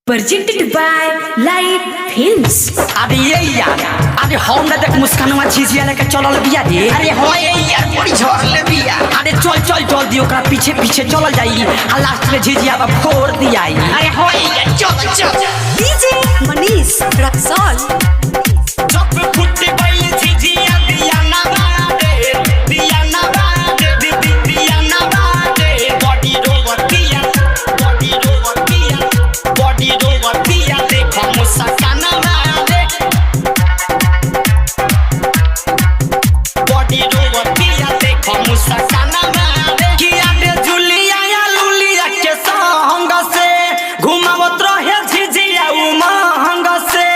Presented by Light Films. अरे ये यार अरे हम ना देख मुस्कानवा झिझिया लेके चलल बिया रे। अरे हो ये यार बड़ी झोर ले बिया। अरे चल चल चल दियो का पीछे पीछे चलल जाई आ लास्ट में झिझिया बा फोड़ दियाई। अरे हो ये यार चल चल DJ Manish Raksol. जब फुटे गई झिझिया दिया ना बादे दिया ना बादे दिया ना बादे बॉडी रोवतिया देखो मुस्काना बादे बॉडी रोवतिया देखो मुस्काना बादे किया दे जुलिया या लुलिया के संग से घुमावत रहे झिझिया उमंग से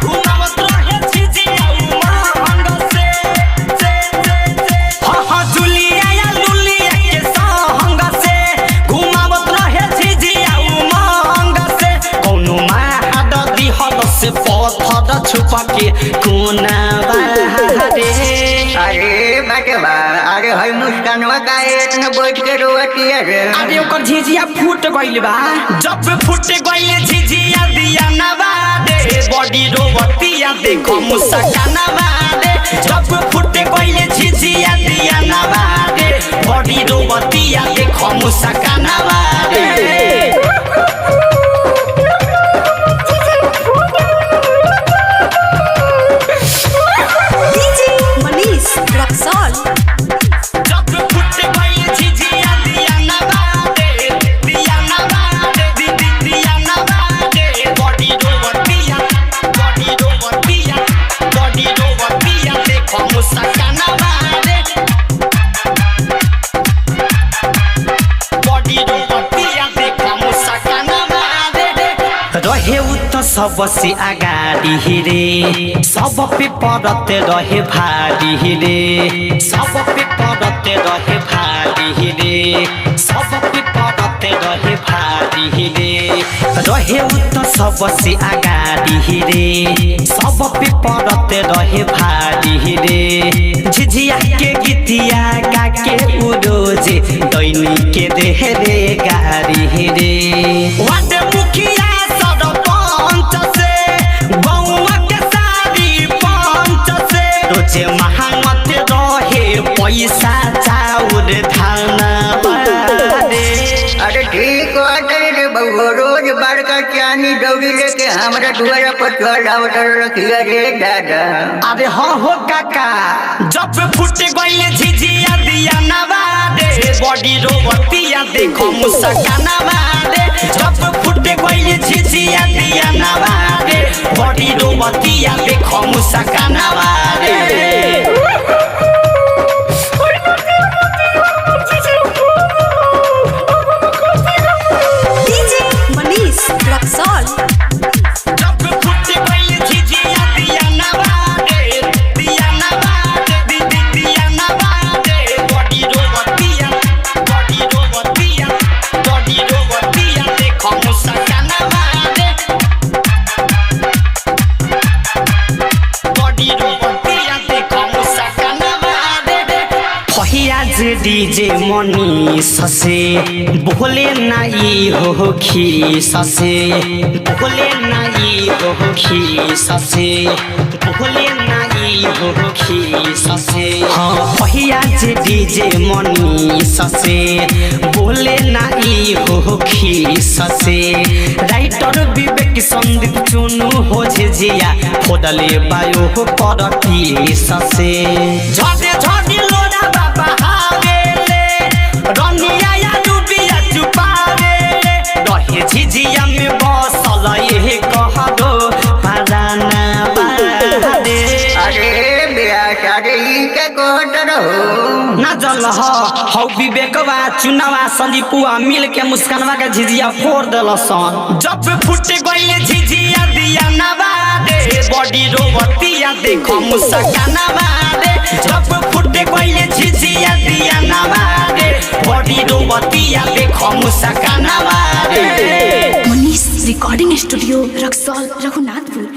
घुमावत रहे झिझिया उमंग से हाँ जुलिया या लुलिया के संग से घुमावत रहे झिझिया उमंग से कोनो महाद दिहल से पत्थर छुपा के कोना बाहरे। अरे बटवा अरे हई मुस्कानवा काहे इतना बैठ के रोवती है? अरे ओकर झिझिया फूट गइल बा। जब फूट गइल झिझिया दिया ना बादे बॉडी रोवतिया देखो मुस्काना बादे। जब फूट गइल झिझिया दिया ना बादे बॉडी रोवतिया देखो मुस्काना बादे। DJ Manish Raksol. जब फुट गई झिझिया दिया ना बादे दिया ना बादे बॉडी रोवतिया देखो मुस्काना बादे बॉडी रोवतिया देखो मुस्काना बादे। रहे उ त सबसे अगाडि रे सब पे परते रहे भारी रे सब पे परते रहे भारी रे सब पे परते रहे भारी रे रहे उ त सबसे अगाडि रे सब पे परते रहे भारी रे झिझिया के गीतिया गा के उरोजे दैनी के देह रे गारी रे वाटे मुखिया सरपंच से बउआ के सारी पंच से रोजे महंगत रहे पैसा चाउर धाना बादे। अरे ठीक बाटे रे बउआ रोज बड़का चानी दौड़ी लेके हमरा दुआरा पर चल आवत रखिया रे दादा। अरे हाँ हो काका जब फुट गई झिझिया दिया ना बादे बॉडी रोवतिया देखो मुस्काना बादे। जब फुट गई झिझिया दिया ना बादे बॉडी रोवतिया देखो मुस्काना बादे। DJ Manish Raksol. जब फुट गई झिझिया दिया ना बादे बॉडी रोवतिया देखो मुस्काना बादे बॉडी रोवतिया देखो मुस्काना बादे। फहिया जे डीजे मनी ससे बोले नाई हो खी ससे बोले नाई हो खी ससे बोले नाई हो खी ससे हाँ फहिया जे डीजे मनी ससे बोले नाई हो खी ससे राइटर विवेक संदीप चुनु हो झिझिया फोडले बायो हो परती ससे झडे झडे लोडा बाबा हावेले रनिया या डुबिया चुपावेले रहे झिझिया में बसल ये कह दो पराना बादे। अरे बिया सारे ई के कोट रहो ना जल हौ विवेकवा चुनावा संदीपुआ मिल के मुस्कानवा के झिझिया फोड़ देलसन। जब फुट गई झिझिया दिया ना बादे बॉडी रोवतिया देखो मुस्काना बादे। जब फुट गई झिझिया दिया ना बादे बॉडी रोवतिया देखो मुस्काना बादे। Manish Recording Studio Raksol Raghunatpur.